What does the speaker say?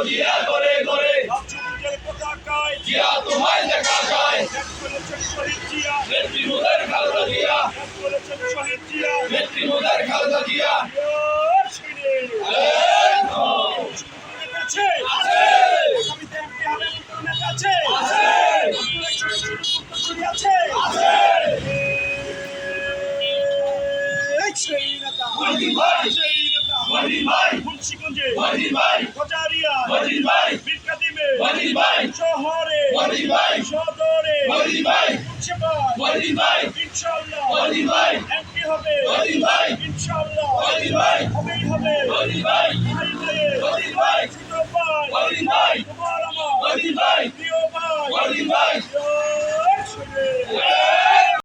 জিয়া করে করে রাজযুগের পতাকায় জিয়া তোমায় দেখা যায় ত্যাগ করেছেন শহীদ জিয়া নেত্রী মোদের খালেদা জিয়া ত্যাগ করেছেন শহীদ জিয়া নেত্রী মোদের খালেদা জিয়া জিয়ার শহীদে আছে আগামীতে এমপি হবে এমন নেতা আছে আপনারা ছোট ছোট উত্তরসূরি আছে সেই নেতা মহিন ভাই সেই নেতা মহিন ভাই মুন্সিগঞ্জে মহিন ভাই গজারিয়া মহিন ভাই বীরকাদিমে মহিন ভাই শহরে মহিন ভাই সদরে মহিন ভাই মুন্সিপাল মহিন ভাই ইনশাআল্লাহ মহিন ভাই এমপি হবে মহিন ভাই ইনশাআল্লাহ মহিন ভাই হবেই হবে মহিন ভাই ভাই ভাইয়ে মহিন ভাই ছোট ভাই মহিন ভাই তোমার আমার মহিন ভাই প্রিয় ভাই মহিন ভাই জিয়ার শহীদে